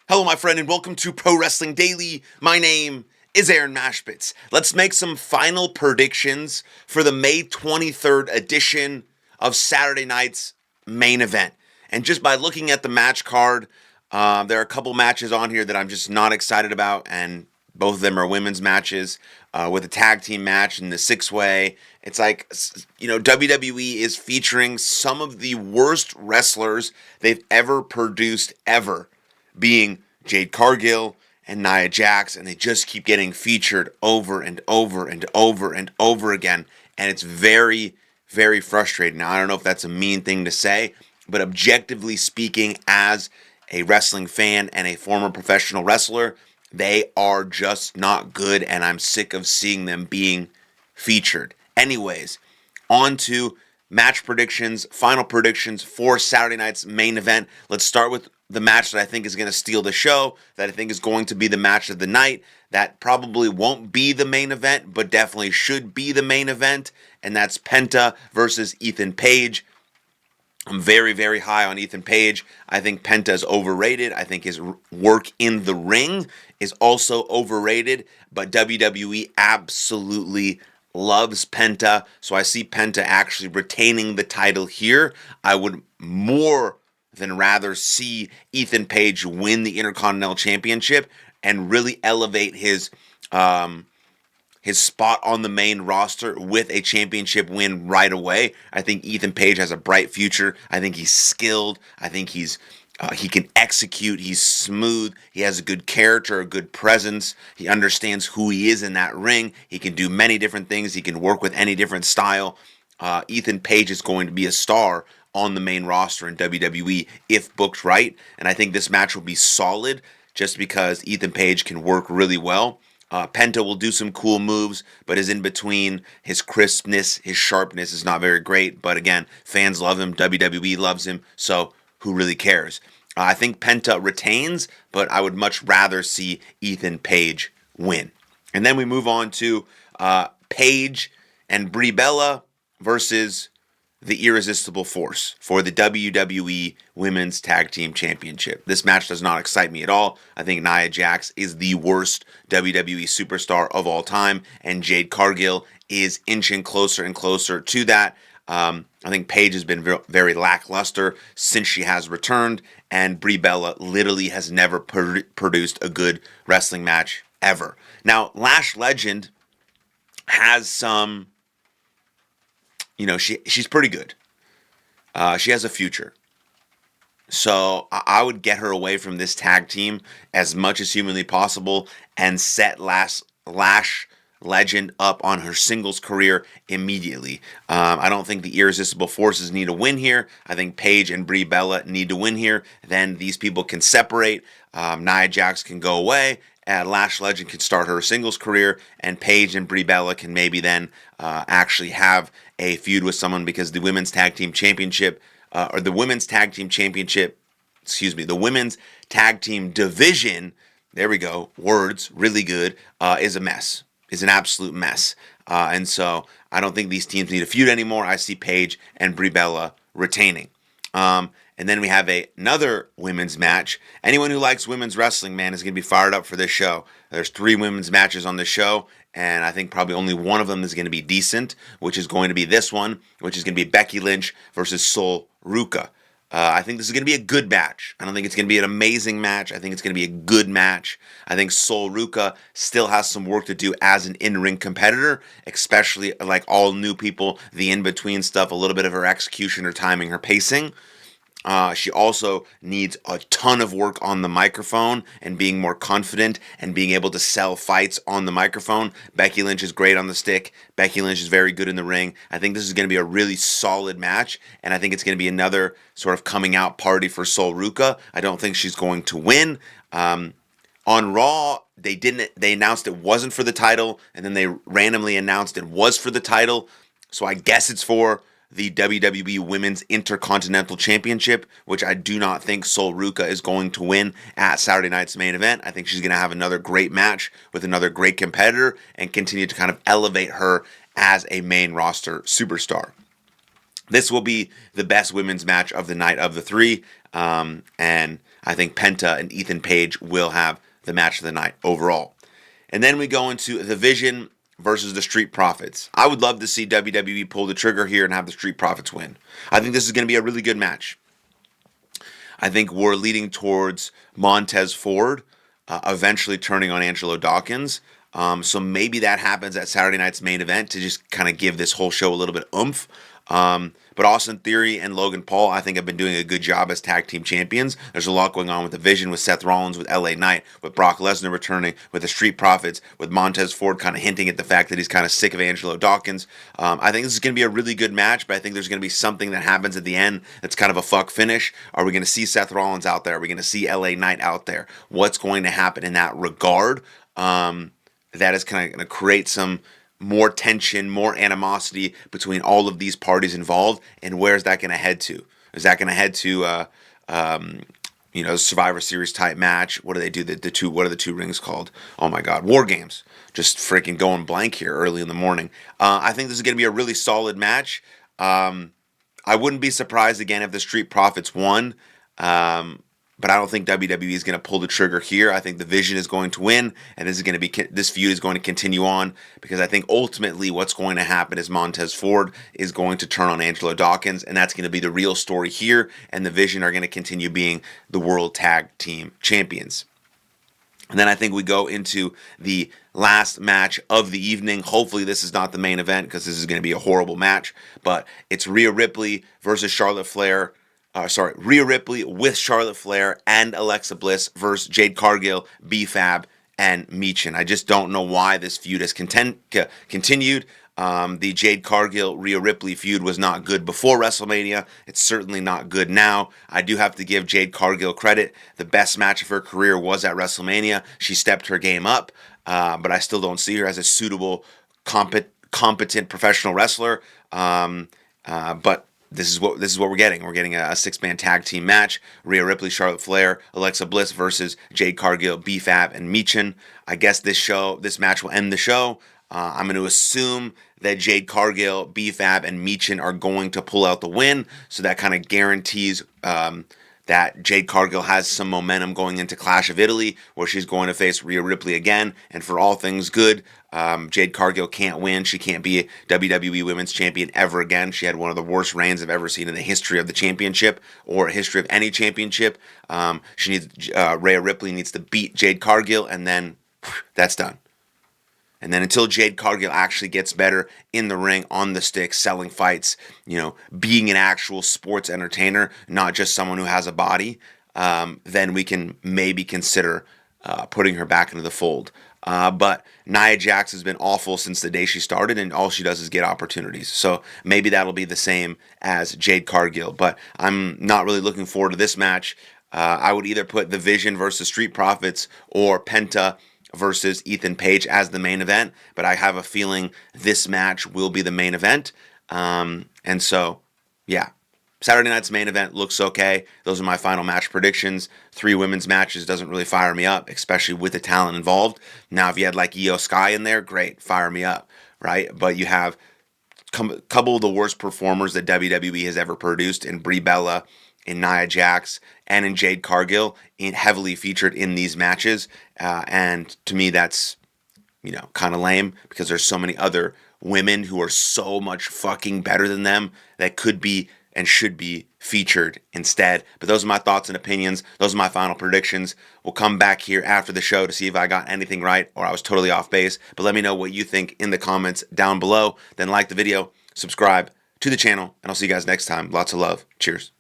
Hello, my friend, and welcome to Pro Wrestling Daily. My name is Aaron Machbitz. Let's make some final predictions for the May 23rd edition of Saturday night's main event. And just by looking at the match card, there are a couple matches on here that I'm just not excited about, and both of them are women's matches with a tag team match and the six-way. It's like, WWE is featuring some of the worst wrestlers they've ever produced ever, being Jade Cargill and Nia Jax, and they just keep getting featured over and over and over and over again, and it's very, very frustrating. Now, I don't know if that's a mean thing to say, but objectively speaking, as a wrestling fan and a former professional wrestler, they are just not good, and I'm sick of seeing them being featured. Anyways, on to match predictions, final predictions for Saturday night's main event. Let's start with the match that I think is going to steal the show, that I think is going to be the match of the night, that probably won't be the main event, but definitely should be the main event, and that's Penta versus Ethan Page. I'm very, very high on Ethan Page. I think Penta is overrated. I think his work in the ring is also overrated, but WWE absolutely loves Penta, so I see Penta actually retaining the title here. I would more than rather see Ethan Page win the Intercontinental Championship and really elevate his spot on the main roster with a championship win right away. I think Ethan Page has a bright future. I think he's skilled. I think he can execute. He's smooth. He has a good character, a good presence. He understands who he is in that ring. He can do many different things. He can work with any different style. Ethan Page is going to be a star on the main roster in WWE if booked right. And I think this match will be solid just because Ethan Page can work really well. Penta will do some cool moves, but is in between. His crispness, his sharpness is not very great. But again, fans love him. WWE loves him. So who really cares? I think Penta retains, but I would much rather see Ethan Page win. And then we move on to Paige and Brie Bella versus the Irresistible Force for the WWE Women's Tag Team Championship. This match does not excite me at all. I think Nia Jax is the worst WWE superstar of all time, and Jade Cargill is inching closer and closer to that. I think Paige has been very lackluster since she has returned, and Brie Bella literally has never produced a good wrestling match ever. Now, Lash Legend has some... she's pretty good. She has a future. So I would get her away from this tag team as much as humanly possible and set Lash Legend up on her singles career immediately. I don't think the Irresistible Forces need a win here. I think Paige and Brie Bella need to win here. Then these people can separate. Nia Jax can go away. Lash Legend can start her singles career, and Paige and Brie Bella can maybe then actually have a feud with someone, because the Women's Tag Team Championship, the Women's Tag Team Division, there we go, words, really good, is a mess, is an absolute mess. And so I don't think these teams need a feud anymore. I see Paige and Brie Bella retaining. And then we have another women's match. Anyone who likes women's wrestling, man, is going to be fired up for this show. There's 3 women's matches on this show, and I think probably only one of them is going to be decent, which is going to be this one, which is going to be Becky Lynch versus Sol Ruca. I think this is going to be a good match. I don't think it's going to be an amazing match. I think it's going to be a good match. I think Sol Ruca still has some work to do as an in-ring competitor, especially like all new people, the in-between stuff, a little bit of her execution, her timing, her pacing. She also needs a ton of work on the microphone and being more confident and being able to sell fights on the microphone. Becky Lynch is great on the stick. Becky Lynch is very good in the ring. I think this is going to be a really solid match, and I think it's going to be another sort of coming out party for Sol Ruca. I don't think she's going to win. On Raw, they announced it wasn't for the title, and then they randomly announced it was for the title. So I guess it's for the WWE Women's Intercontinental Championship, which I do not think Sol Ruca is going to win at Saturday night's main event. I think she's going to have another great match with another great competitor and continue to kind of elevate her as a main roster superstar. This will be the best women's match of the night of the 3, and I think Penta and Ethan Page will have the match of the night overall. And then we go into the Vision versus the Street Profits. I would love to see WWE pull the trigger here and have the Street Profits win. I think this is going to be a really good match. I think we're leading towards Montez Ford eventually turning on Angelo Dawkins. So maybe that happens at Saturday night's main event to just kind of give this whole show a little bit of oomph. But Austin Theory and Logan Paul, I think, have been doing a good job as tag team champions. There's a lot going on with the Vision, with Seth Rollins, with LA Knight, with Brock Lesnar returning, with the Street Profits, with Montez Ford kind of hinting at the fact that he's kind of sick of Angelo Dawkins. I think this is going to be a really good match, but I think there's going to be something that happens at the end that's kind of a fuck finish. Are we going to see Seth Rollins out there? Are we going to see LA Knight out there? What's going to happen in that regard? That is kind of going to create some more tension, more animosity between all of these parties involved, and where's that going to head to? Is that going to head to, Survivor Series type match? What do they do? What are the two rings called? Oh my God, War Games. Just freaking going blank here early in the morning. I think this is going to be a really solid match. I wouldn't be surprised again if the Street Profits won. But I don't think WWE is going to pull the trigger here. I think the Vision is going to win, and this feud is going to continue on, because I think ultimately what's going to happen is Montez Ford is going to turn on Angelo Dawkins, and that's going to be the real story here, and the Vision are going to continue being the World Tag Team Champions. And then I think we go into the last match of the evening. Hopefully this is not the main event, because this is going to be a horrible match, but it's Rhea Ripley versus Charlotte Flair. Rhea Ripley with Charlotte Flair and Alexa Bliss versus Jade Cargill, B-Fab, and Michin. I just don't know why this feud has continued. The Jade Cargill Rhea Ripley feud was not good before WrestleMania. It's certainly not good now. I do have to give Jade Cargill credit. The best match of her career was at WrestleMania. She stepped her game up, but I still don't see her as a suitable, competent professional wrestler. But this is what we're getting. We're getting a 6-man tag team match: Rhea Ripley, Charlotte Flair, Alexa Bliss versus Jade Cargill, B-Fab, and Michin. I guess this match will end the show. I'm going to assume that Jade Cargill, B-Fab, and Michin are going to pull out the win, so that kind of guarantees that Jade Cargill has some momentum going into Clash of Italy, where she's going to face Rhea Ripley again. And for all things good, Jade Cargill can't win. She can't be a WWE Women's Champion ever again. She had one of the worst reigns I've ever seen in the history of the championship, or history of any championship. Rhea Ripley needs to beat Jade Cargill, and then that's done. And then until Jade Cargill actually gets better in the ring, on the stick, selling fights, being an actual sports entertainer, not just someone who has a body, then we can maybe consider putting her back into the fold. But Nia Jax has been awful since the day she started, and all she does is get opportunities. So maybe that'll be the same as Jade Cargill. But I'm not really looking forward to this match. I would either put the Vision versus Street Profits or Penta versus Ethan Page as the main event, but I have a feeling this match will be the main event. And so, yeah, Saturday night's main event looks okay. Those are my final match predictions. 3 women's matches doesn't really fire me up, especially with the talent involved. Now, if you had like Io Sky in there, great, fire me up, right? But you have a couple of the worst performers that WWE has ever produced in Brie Bella, in Nia Jax, and in Jade Cargill, heavily featured in these matches. And to me, that's, kind of lame, because there's so many other women who are so much fucking better than them that could be and should be featured instead. But those are my thoughts and opinions. Those are my final predictions. We'll come back here after the show to see if I got anything right or I was totally off base. But let me know what you think in the comments down below. Then like the video, subscribe to the channel, and I'll see you guys next time. Lots of love. Cheers.